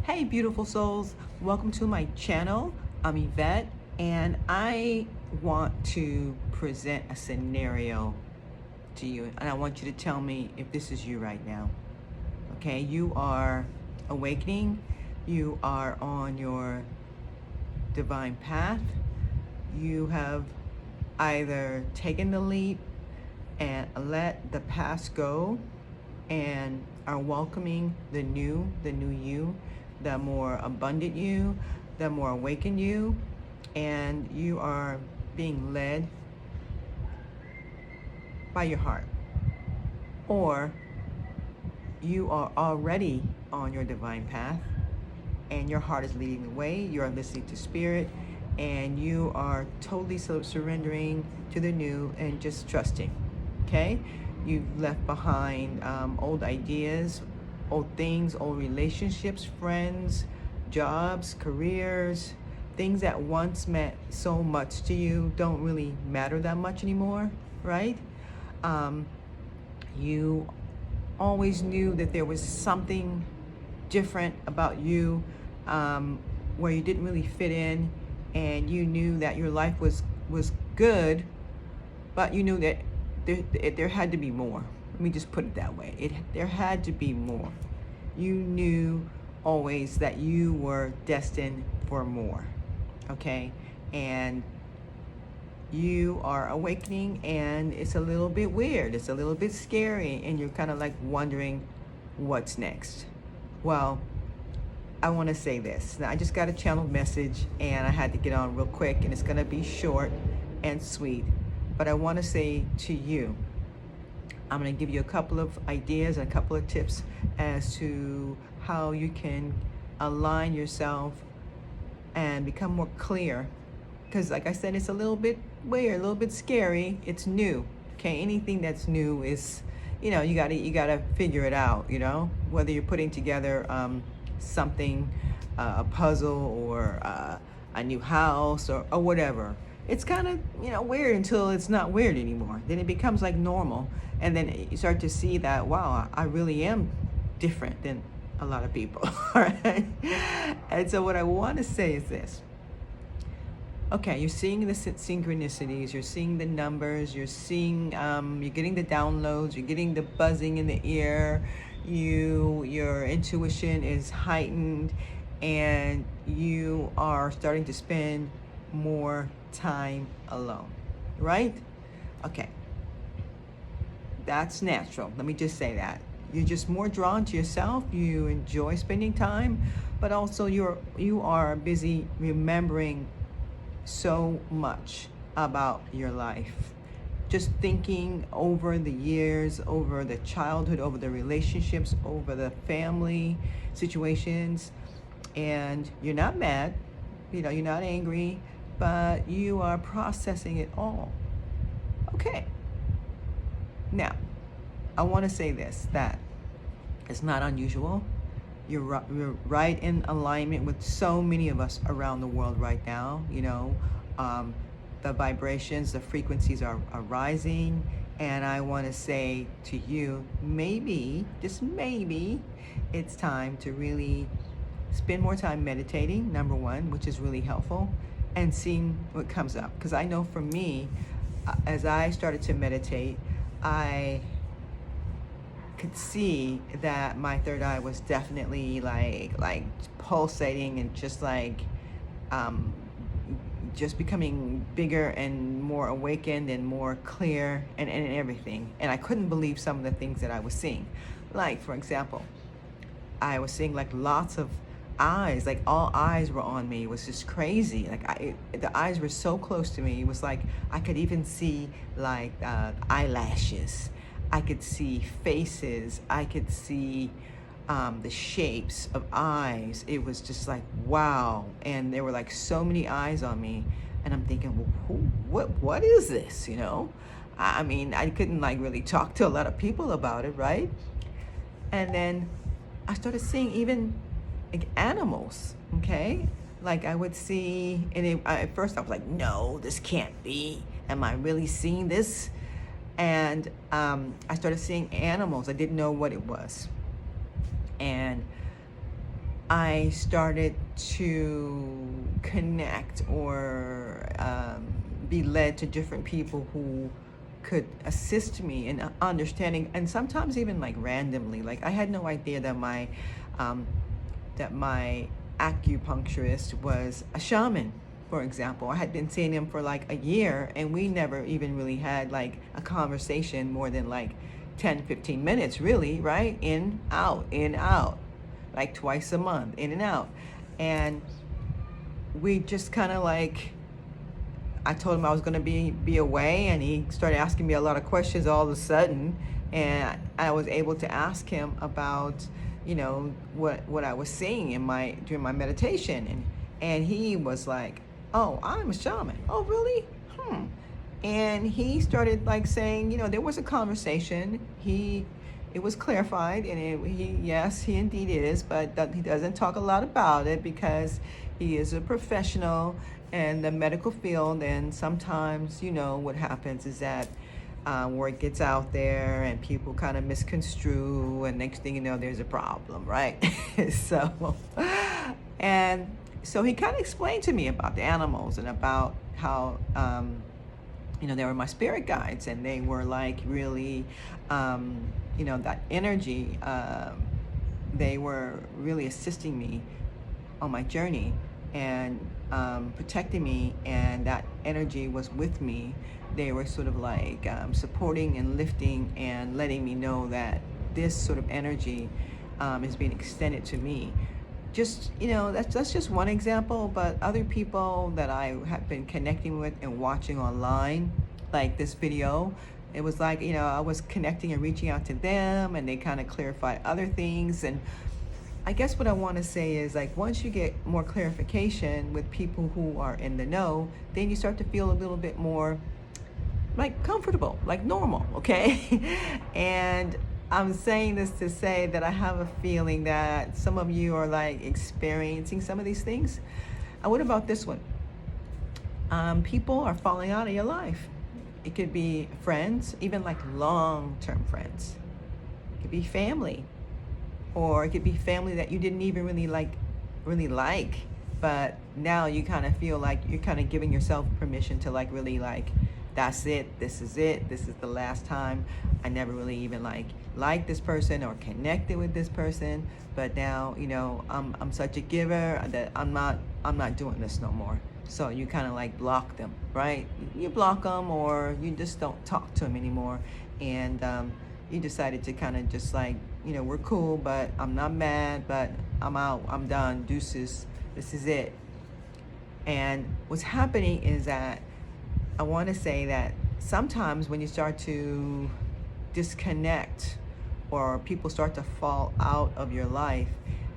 Hey, beautiful souls. Welcome to my channel. I'm Yvette, and I want to present a scenario to you, and I want you to tell me if this is you right now. Okay, you are awakening, you are on your divine path, you have either taken the leap and let the past go and are welcoming the new you, the more abundant you, the more awakened you, and you are being led by your heart. Or you are already on your divine path and your heart is leading the way, you are listening to spirit, and you are totally surrendering to the new and just trusting. Okay, you've left behind old ideas, old things, old relationships, friends, jobs, careers, things that once meant so much to you don't really matter that much anymore, right? You always knew that there was something different about you, where you didn't really fit in, and you knew that your life was good, but you knew that there had to be more. Let me just put it that way. There had to be more. You knew always that you were destined for more. Okay, and you are awakening, and it's a little bit weird, it's a little bit scary, and you're kind of like wondering what's next. Well, I want to say this. Now, I just got a channel message and I had to get on real quick, and it's going to be short and sweet, but I want to say to you, I'm going to give you a couple of ideas and a couple of tips as to how you can align yourself and become more clear. Because like I said, it's a little bit weird, a little bit scary. It's new. Okay, anything that's new is, you gotta figure it out. Whether you're putting together something, a puzzle, or a new house, or whatever. It's kind of weird until it's not weird anymore. Then it becomes like normal, and then you start to see that, wow, I really am different than a lot of people. All right. And so what I want to say is this. Okay, you're seeing the synchronicities, you're seeing the numbers, you're seeing, you're getting the downloads, you're getting the buzzing in the ear, your intuition is heightened, and you are starting to spend more time alone, right? Okay, that's natural. Let me just say that. You're just more drawn to yourself, you enjoy spending time, but also you are busy remembering so much about your life, just thinking over the years, over the childhood, over the relationships, over the family situations, and you're not mad, you're not angry, but you are processing it all. Okay, now I want to say this, that it's not unusual. You're right in alignment with so many of us around the world right now. The vibrations, the frequencies are rising, and I want to say to you, maybe, just maybe, it's time to really spend more time meditating, number one, which is really helpful, and seeing what comes up. Because I know for me, as I started to meditate, I could see that my third eye was definitely like pulsating, and just just becoming bigger and more awakened and more clear, and everything. And I couldn't believe some of the things that I was seeing. Like, for example, I was seeing like lots of eyes, like all eyes were on me. It was just crazy. Like the eyes were so close to me. It was like I could even see like eyelashes. I could see faces. I could see the shapes of eyes. It was just like, wow. And there were like so many eyes on me. And I'm thinking, well, what is this? I mean, I couldn't like really talk to a lot of people about it, right? And then I started seeing even like animals, okay? Like I would see, and at first I was like, no, this can't be. Am I really seeing this? And I started seeing animals. I didn't know what it was. And I started to connect or be led to different people who could assist me in understanding, and sometimes even like randomly. Like I had no idea um, that my acupuncturist was a shaman, for example. I had been seeing him for like a year, and we never even really had like a conversation more than like 10-15 minutes, really, right? In out, like twice a month, in and out. And we just kind of like, I told him I was going to be away, and he started asking me a lot of questions all of a sudden, and I was able to ask him about, what I was seeing during my meditation, and he was like, "Oh, I'm a shaman." "Oh, really? And he started like saying, there was a conversation. It was clarified, and yes, he indeed is, but he doesn't talk a lot about it because he is a professional in the medical field, and sometimes, what happens is that word gets out there and people kind of misconstrue, and next thing you know, there's a problem, right? so, and so he kind of explained to me about the animals and about how, they were my spirit guides, and they were like really, that energy, they were really assisting me on my journey and protecting me, and that energy was with me. They were sort of like supporting and lifting and letting me know that this sort of energy is being extended to me. Just, that's just one example, but other people that I have been connecting with and watching online, like this video, it was like, I was connecting and reaching out to them, and they kind of clarified other things. And I guess what I want to say is, like, once you get more clarification with people who are in the know, then you start to feel a little bit more like comfortable, like normal, okay? And I'm saying this to say that I have a feeling that some of you are like experiencing some of these things. What about this one? People are falling out of your life. It could be friends, even like long-term friends. It could be family, or it could be family that you didn't even really like, but now you kind of feel like you're kind of giving yourself permission to like really like, that's it, this is the last time. I never really even like this person or connected with this person, but now I'm such a giver that I'm not doing this no more. So you kind of like block them, right? You block them, or you just don't talk to them anymore, and you decided to kind of just like, we're cool, but I'm not mad, but I'm out, I'm done, deuces, this is it. And what's happening is that I want to say that sometimes when you start to disconnect, or people start to fall out of your life,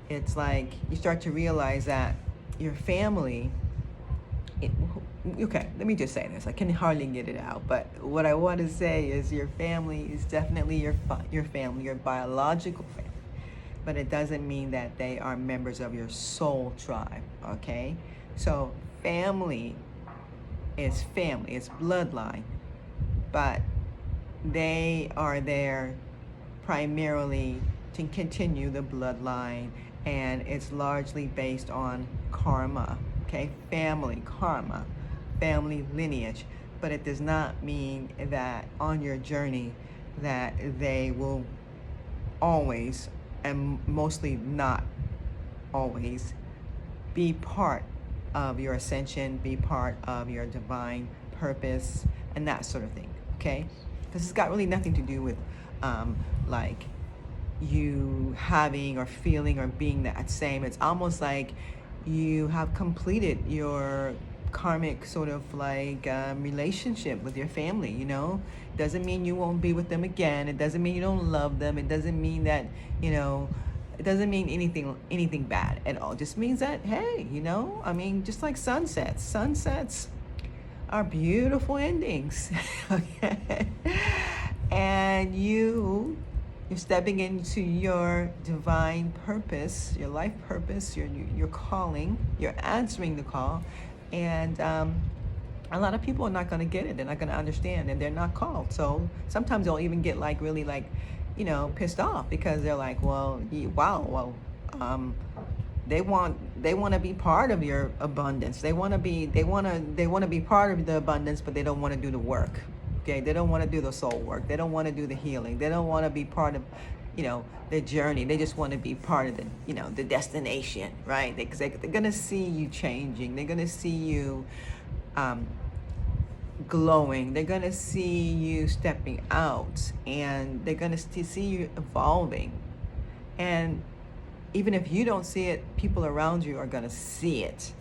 it's like you start to realize that your family, okay, let me just say this. I can hardly get it out, but what I want to say is your family is definitely your family, your biological family, but it doesn't mean that they are members of your soul tribe, okay? So family is family, it's bloodline, but they are there primarily to continue the bloodline, and it's largely based on karma, okay? Family, karma, family lineage, but it does not mean that on your journey that they will always, and mostly not always, be part of your ascension, be part of your divine purpose, and that sort of thing, okay? Because it's got really nothing to do with like you having or feeling or being that same. It's almost like you have completed your karmic sort of like relationship with your family, Doesn't mean you won't be with them again. It doesn't mean you don't love them. It doesn't mean that, it doesn't mean anything bad at all. It just means that, hey, just like sunsets are beautiful endings. Okay? And you're stepping into your divine purpose, your life purpose, your calling. You're answering the call, and a lot of people are not going to get it. They're not going to understand, and they're not called. So sometimes they'll even get like really like, pissed off, because they're like, well, They want to be part of your abundance. They want to be part of the abundance, but they don't want to do the work. Okay, they don't want to do the soul work. They don't want to do the healing. They don't want to be part of, the journey. They just want to be part of the destination, right? Because they're gonna see you changing. They're gonna see you glowing. They're gonna see you stepping out, and they're gonna see you evolving. And even if you don't see it, people around you are going to see it,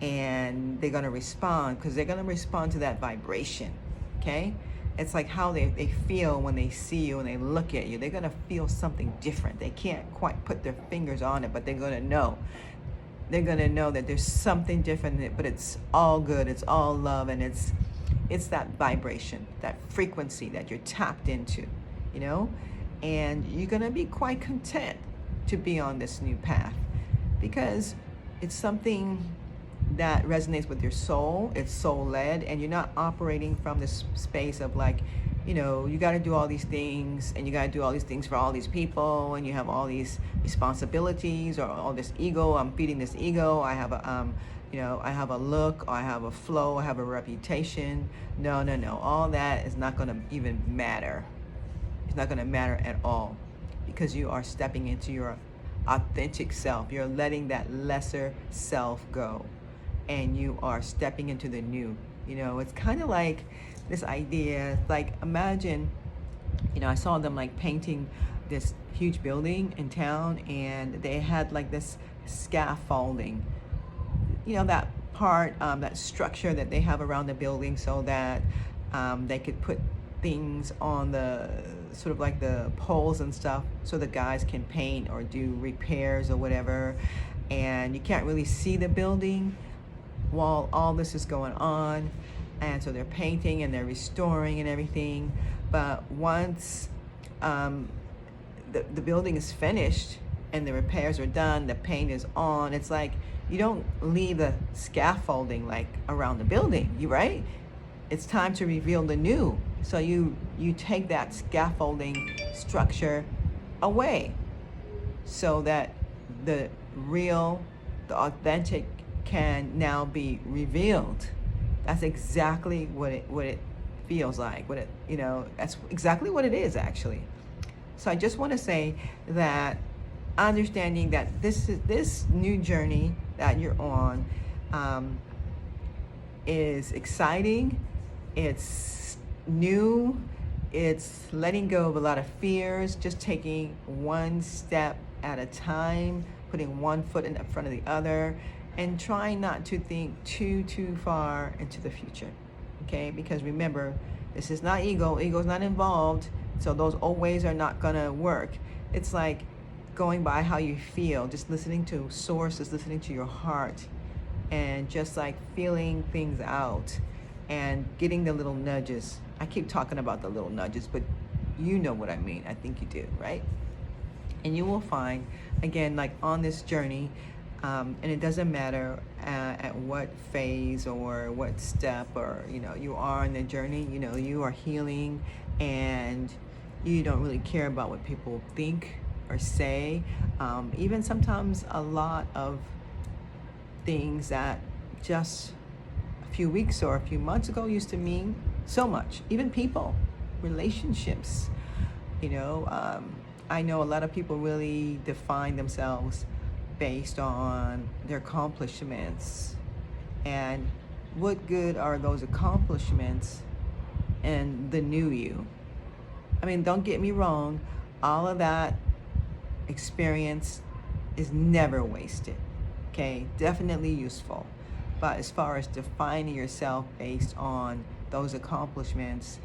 and they're going to respond, because they're going to respond to that vibration. Okay, it's like how they feel when they see you and they look at you. They're going to feel something different. They can't quite put their fingers on it, but they're going to know. They're going to know that there's something different, but it's all good. It's all love, and it's that vibration, that frequency that you're tapped into, and you're going to be quite content to be on this new path, because it's something that resonates with your soul. It's soul led, and you're not operating from this space of like, you got to do all these things, and you got to do all these things for all these people, and you have all these responsibilities, or all this ego. I'm feeding this ego. I have a I have a look, or I have a flow, I have a reputation. No. All that is not going to even matter. It's not going to matter at all, because you are stepping into your authentic self. You're letting that lesser self go, and you are stepping into the new. It's kind of like this idea, like imagine, I saw them like painting this huge building in town, and they had like this scaffolding, that part, that structure that they have around the building, so that they could put things on the sort of like the poles and stuff, so the guys can paint or do repairs or whatever. And you can't really see the building while all this is going on, and so they're painting and they're restoring and everything. But once the building is finished and the repairs are done, the paint is on, it's like you don't leave the scaffolding like around the building, right? It's time to reveal the new. So you take that scaffolding structure away, so that the real, the authentic can now be revealed. That's exactly what it feels like. That's exactly what it is, actually. So I just want to say that, understanding that this new journey that you're on is exciting. It's new. It's letting go of a lot of fears, just taking one step at a time, putting one foot in front of the other, and trying not to think too far into the future. Okay, because remember, this is not ego. Ego's not involved, so those old ways are not gonna work. It's like going by how you feel, just listening to sources, listening to your heart, and just like feeling things out and getting the little nudges. I keep talking about the little nudges, but you know what I mean. I think you do, right? And you will find, again, like on this journey, and it doesn't matter at what phase or what step or you are in the journey. You are healing, and you don't really care about what people think or say. Even sometimes a lot of things that just a few weeks or a few months ago used to mean so much. Even people, relationships. I know a lot of people really define themselves based on their accomplishments, and what good are those accomplishments and the new you? I mean, don't get me wrong, all of that experience is never wasted. Okay, definitely useful. But as far as defining yourself based on those accomplishments,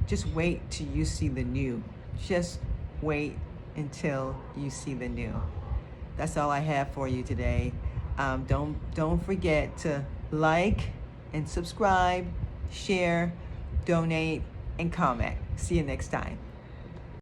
just wait till you see the new. Just wait until you see the new. That's all I have for you today. Don't forget to like and subscribe, share, donate, and comment. See you next time.